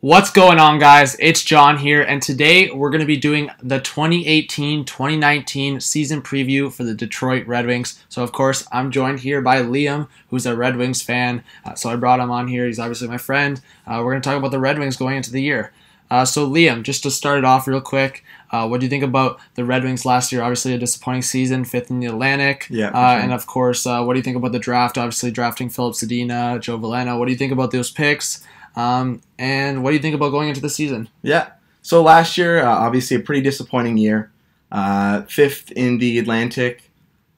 What's going on, guys? It's John here, and today we're going to be doing the 2018-2019 season preview for the Detroit Red Wings. So, of course, I'm joined here by Liam, who's a Red Wings fan. So I brought him on here. He's obviously my friend. We're going to talk about the Red Wings going into the year. So, Liam, just to start it off real quick, what do you think about the Red Wings last year? Obviously, a disappointing season, 5th in the Atlantic. Yeah, for sure. And, of course, what do you think about the draft? Obviously, drafting Filip Zadina, Joe Veleno. What do you think about those picks? And what do you think about going into the season? Yeah. So last year, obviously a pretty disappointing year. 5th in the Atlantic.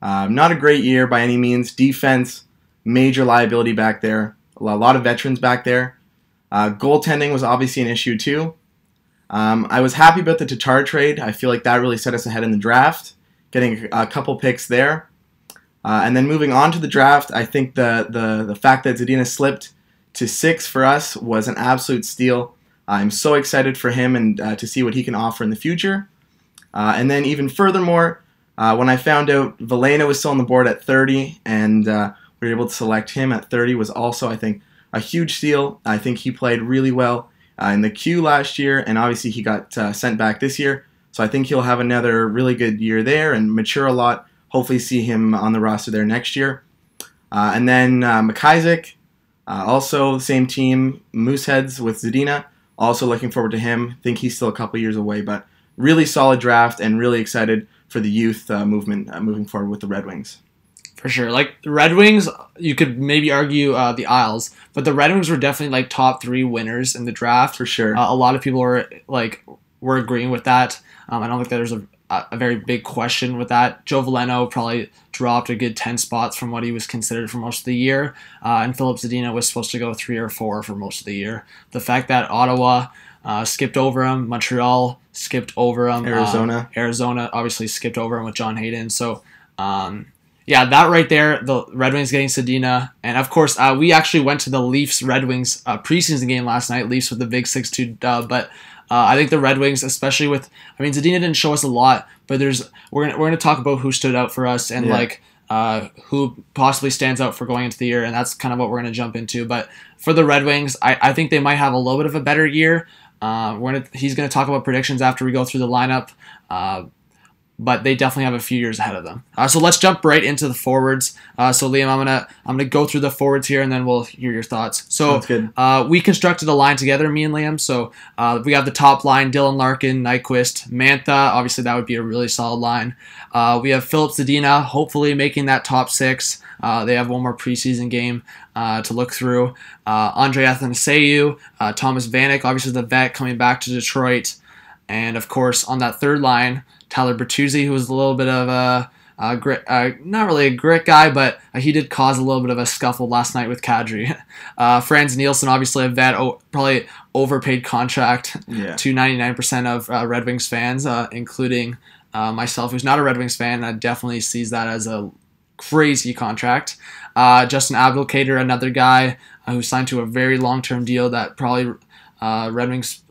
Not a great year by any means. Defense, major liability back there. A lot of veterans back there. Goaltending was obviously an issue too. I was happy about the Tatar trade. I feel like that really set us ahead in the draft, getting a couple picks there. And then moving on to the draft, I think the fact that Zadina slipped to 6 for us was an absolute steal. I'm so excited for him and to see what he can offer in the future. And then even furthermore, when I found out Veleno was still on the board at 30 and we were able to select him at 30 was also, I think, a huge steal. I think he played really well in the queue last year, and obviously he got sent back this year. So I think he'll have another really good year there and mature a lot. Hopefully see him on the roster there next year. And then McIsaac, also same team, Mooseheads with Zadina. Also looking forward to him. Think he's still a couple years away, but really solid draft and really excited for the youth movement moving forward with the Red Wings. For sure. Like, the Red Wings, you could maybe argue the Isles, but the Red Wings were definitely like top 3 winners in the draft. For sure. A lot of people were agreeing with that. I don't think that there's a very big question with that. Joe Veleno probably dropped a good 10 spots from what he was considered for most of the year, and Filip Zadina was supposed to go 3 or 4 for most of the year. The fact that Ottawa skipped over him, Montreal skipped over him, Arizona obviously skipped over him with John Hayden. So, yeah, that right there, the Red Wings getting Zadina. And, of course, we actually went to the Leafs-Red Wings preseason game last night, Leafs with the big 6-2 dub, but I think the Red Wings, especially with, Zadina didn't show us a lot, but we're gonna talk about who stood out for us and who possibly stands out for going into the year, and that's kind of what we're gonna jump into. But for the Red Wings, I think they might have a little bit of a better year. He's gonna talk about predictions after we go through the lineup. But they definitely have a few years ahead of them. So let's jump right into the forwards. So Liam, I'm gonna go through the forwards here, and then we'll hear your thoughts. So Sounds good. We constructed a line together, me and Liam. So we have the top line: Dylan Larkin, Nyquist, Mantha. Obviously, that would be a really solid line. We have Filip Zadina, hopefully making that top 6. They have one more preseason game to look through. Andre Athanasiou, Thomas Vanek, obviously the vet coming back to Detroit, and of course on that third line, Tyler Bertuzzi, who was a little bit of a grit, not really a grit guy, but he did cause a little bit of a scuffle last night with Kadri. Franz Nielsen, obviously a vet, probably overpaid contract to 99% of Red Wings fans, including myself, who's not a Red Wings fan. Definitely sees that as a crazy contract. Justin Abdelkader, another guy who signed to a very long-term deal that probably Red Wings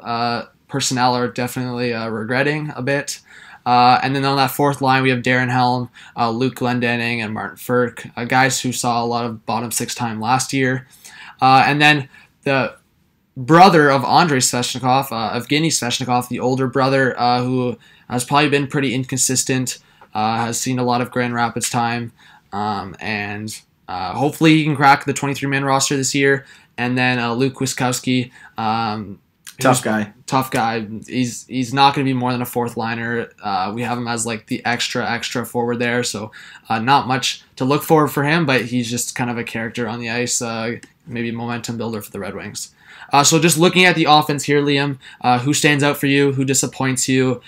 personnel are definitely regretting a bit. And then on that fourth line, we have Darren Helm, Luke Glendening, and Martin Frk, guys who saw a lot of bottom 6 time last year. And then the brother of Andrei Svechnikov, Evgeny Svechnikov, the older brother, who has probably been pretty inconsistent, has seen a lot of Grand Rapids time, and hopefully he can crack the 23-man roster this year. And then Luke Wiskowski, Tough guy. He's not going to be more than a 4th liner. We have him as like the extra forward there, so not much to look for him, but he's just kind of a character on the ice, maybe a momentum builder for the Red Wings. So just looking at the offense here, Liam, who stands out for you? Who disappoints you?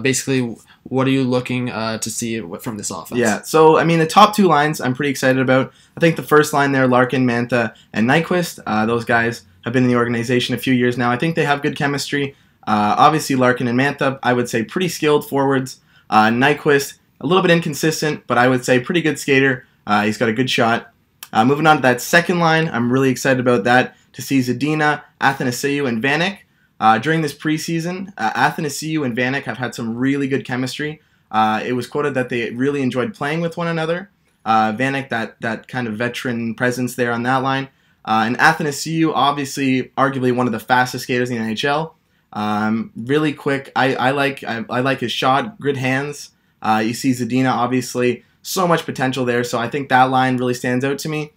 Basically, what are you looking to see from this offense? Yeah, so, the top 2 lines I'm pretty excited about. I think the first line there, Larkin, Mantha, and Nyquist, those guys have been in the organization a few years now. I think they have good chemistry. Obviously, Larkin and Mantha, I would say pretty skilled forwards. Nyquist, a little bit inconsistent, but I would say pretty good skater. He's got a good shot. Moving on to that second line, I'm really excited about that, to see Zadina, Athanasiou, and Vanek. During this preseason, Athanasiou and Vanek have had some really good chemistry. It was quoted that they really enjoyed playing with one another. Vanek, that kind of veteran presence there on that line. And Athanasiou, obviously, arguably one of the fastest skaters in the NHL. Really quick. I like his shot, good hands. You see Zadina, obviously, so much potential there. So I think that line really stands out to me.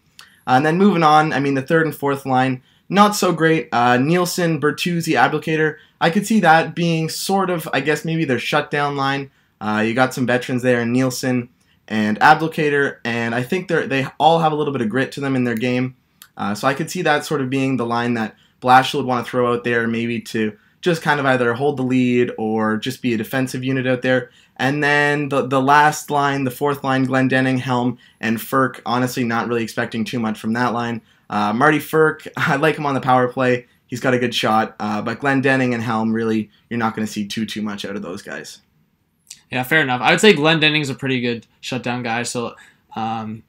And then moving on, I mean, the third and fourth line, not so great. Nielsen, Bertuzzi, Abdelkader. I could see that being sort of, I guess, maybe their shutdown line. You got some veterans there, Nielsen and Abdelkader, and I think they all have a little bit of grit to them in their game. So I could see that sort of being the line that Blashill would want to throw out there, maybe to just kind of either hold the lead or just be a defensive unit out there. And then the last line, the fourth line, Glendening, Helm, and Ferk. Honestly, not really expecting too much from that line. Marty Ferk, I like him on the power play. He's got a good shot. But Glendening and Helm, really, you're not going to see too much out of those guys. Yeah, fair enough. I would say Glendening's a pretty good shutdown guy. So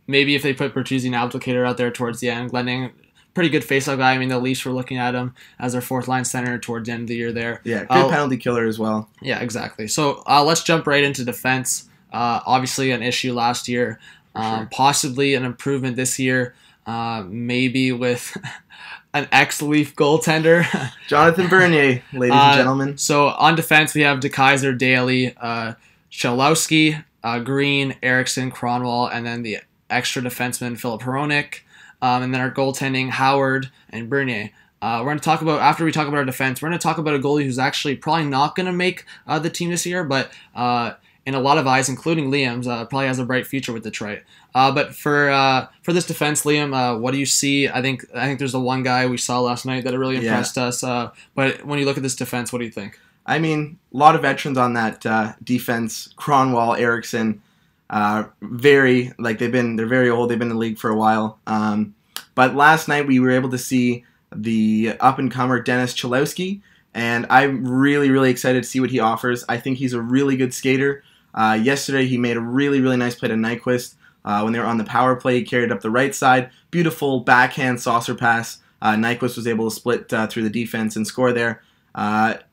maybe if they put Bertuzzi and Abdelkader out there towards the end, Glendening, pretty good faceoff guy. I mean, the Leafs were looking at him as their fourth line center towards the end of the year there. Yeah, good penalty killer as well. Yeah, exactly. So let's jump right into defense. Obviously an issue last year. Sure. Possibly an improvement this year. Maybe with an ex-Leaf goaltender. Jonathan Bernier, ladies and gentlemen. So on defense, we have DeKaiser, Daly, Chalowski, Green, Eriksson, Cronwall, and then the extra defenseman, Philip Hronek. And then our goaltending, Howard and Bernier. We're going to talk about, after we talk about our defense, we're going to talk about a goalie who's actually probably not going to make the team this year, but in a lot of eyes, including Liam's, probably has a bright future with Detroit. But for this defense, Liam, what do you see? I think there's the one guy we saw last night that really impressed us. But when you look at this defense, what do you think? I mean, a lot of veterans on that defense. Cronwall, Eriksson, they're very old. They've been in the league for a while. But last night we were able to see the up-and-comer Dennis Chalowski, and I'm really, really excited to see what he offers. I think he's a really good skater. Yesterday he made a really, really nice play to Nyquist. When they were on the power play, he carried up the right side. Beautiful backhand saucer pass. Nyquist was able to split through the defense and score there.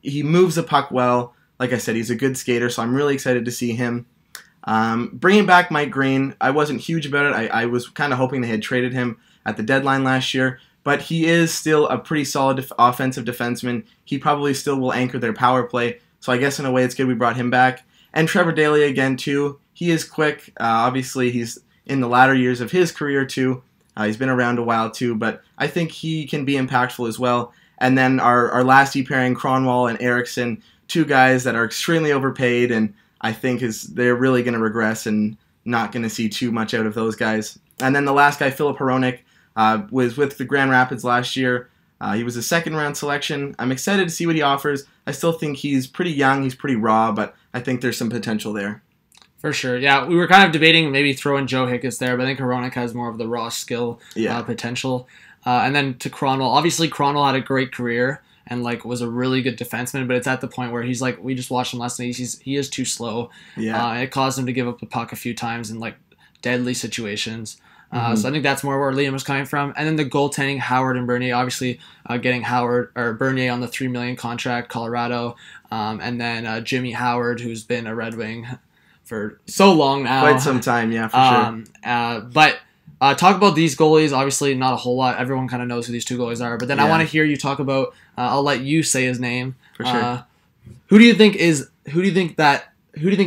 He moves the puck well. Like I said, he's a good skater, so I'm really excited to see him. Bringing back Mike Green, I wasn't huge about it. I was kind of hoping they had traded him at the deadline last year, but he is still a pretty solid offensive defenseman. He probably still will anchor their power play, so I guess in a way it's good we brought him back. And Trevor Daley again too. He is quick. Obviously he's in the latter years of his career too. He's been around a while too, but I think he can be impactful as well. And then our last D pairing, Cronwall and Eriksson, two guys that are extremely overpaid, and I think they're really going to regress and not going to see too much out of those guys. And then the last guy, Philip Hronek, was with the Grand Rapids last year. He was a second-round selection. I'm excited to see what he offers. I still think he's pretty young, he's pretty raw, but I think there's some potential there. For sure, yeah. We were kind of debating maybe throwing Joe Hicketts there, but I think Hronek has more of the raw skill potential. And then to Cronwall, obviously Cronwall had a great career and was a really good defenseman, but it's at the point where he's we just watched him last night. He is too slow. Yeah, it caused him to give up the puck a few times in deadly situations. So I think that's more where Liam was coming from. And then the goaltending, Howard and Bernier, obviously getting Bernier on the $3 million contract, Colorado, and then Jimmy Howard, who's been a Red Wing for so long now. Quite some time, yeah, for sure. But talk about these goalies. Obviously, not a whole lot. Everyone kind of knows who these two goalies are. But then I want to hear you talk about. I'll let you say his name. For sure. Who do you think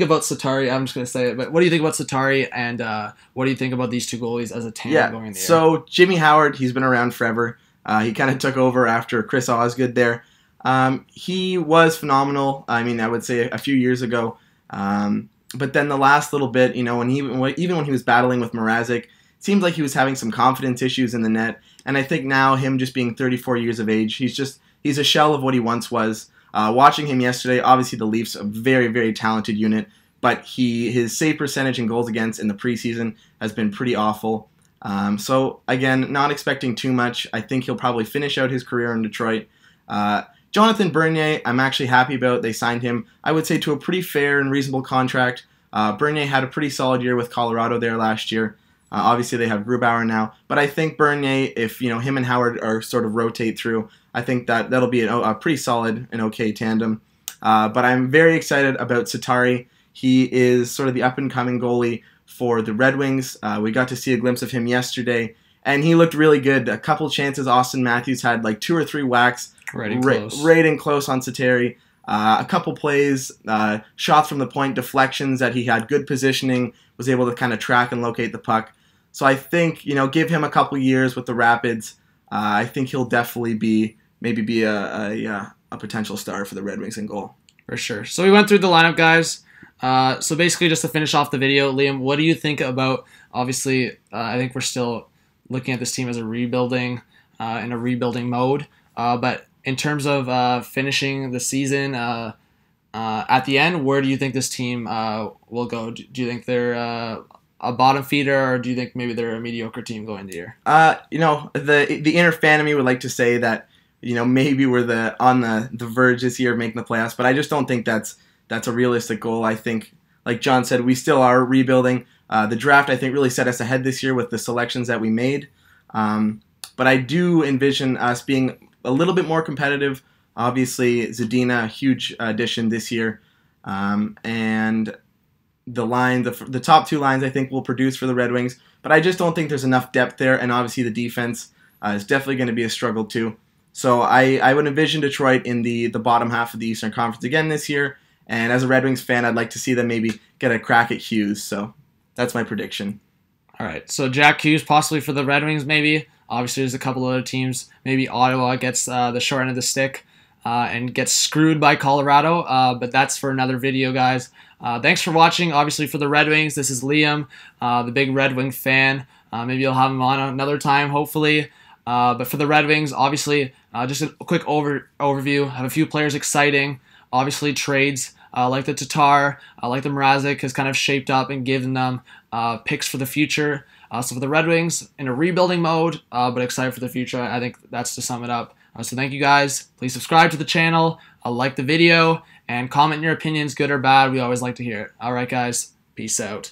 about Satari? I'm just going to say it. But what do you think about Satari, and what do you think about these two goalies as a tandem going in the air? So Jimmy Howard, he's been around forever. He kind of took over after Chris Osgood there. He was phenomenal. I mean, I would say a few years ago. But then the last little bit, even when he was battling with Mrazek, seemed like he was having some confidence issues in the net. And I think now, him just being 34 years of age, he's a shell of what he once was. Watching him yesterday, obviously the Leafs, a very, very talented unit, but his save percentage and goals against in the preseason has been pretty awful. So again, not expecting too much. I think he'll probably finish out his career in Detroit. Jonathan Bernier, I'm actually happy about. They signed him, I would say, to a pretty fair and reasonable contract. Bernier had a pretty solid year with Colorado there last year. Obviously, they have Grubauer now, but I think Bernier, if him and Howard are sort of rotate through, I think that'll be a pretty solid and okay tandem. But I'm very excited about Satari. He is sort of the up-and-coming goalie for the Red Wings. We got to see a glimpse of him yesterday, and he looked really good. A couple chances Austin Matthews had like 2 or 3 whacks right in close on Sateri. A couple plays, shots from the point, deflections that he had good positioning, was able to kind of track and locate the puck. So I think, give him a couple years with the Rapids. I think he'll definitely be a potential star for the Red Wings in goal. For sure. So we went through the lineup, guys. So basically, just to finish off the video, Liam, what do you think about, obviously, I think we're still looking at this team as a rebuilding, in a rebuilding mode. But in terms of finishing the season at the end, where do you think this team will go? Do you think they're a bottom feeder, or do you think maybe they're a mediocre team going the year? The inner fan of me would like to say that maybe we're on the verge this year of making the playoffs, but I just don't think that's a realistic goal. I think, like John said, we still are rebuilding. The draft, I think, really set us ahead this year with the selections that we made. But I do envision us being a little bit more competitive. Obviously, Zadina, a huge addition this year. And the top 2 lines, I think, will produce for the Red Wings. But I just don't think there's enough depth there. And obviously, the defense is definitely going to be a struggle, too. So I would envision Detroit in the bottom half of the Eastern Conference again this year. And as a Red Wings fan, I'd like to see them maybe get a crack at Hughes. So that's my prediction. All right. So Jack Hughes possibly for the Red Wings maybe. Obviously, there's a couple other teams. Maybe Ottawa gets the short end of the stick and gets screwed by Colorado. But that's for another video, guys. Thanks for watching. Obviously, for the Red Wings, this is Liam, the big Red Wing fan. Maybe I'll have him on another time, hopefully. But for the Red Wings, obviously, just a quick overview. Have a few players exciting. Obviously, trades like the Tatar, like the Mrazek has kind of shaped up and given them picks for the future. So for the Red Wings, in a rebuilding mode, but excited for the future. I think that's to sum it up. So thank you guys. Please subscribe to the channel, like the video, and comment your opinions, good or bad. We always like to hear it. All right, guys. Peace out.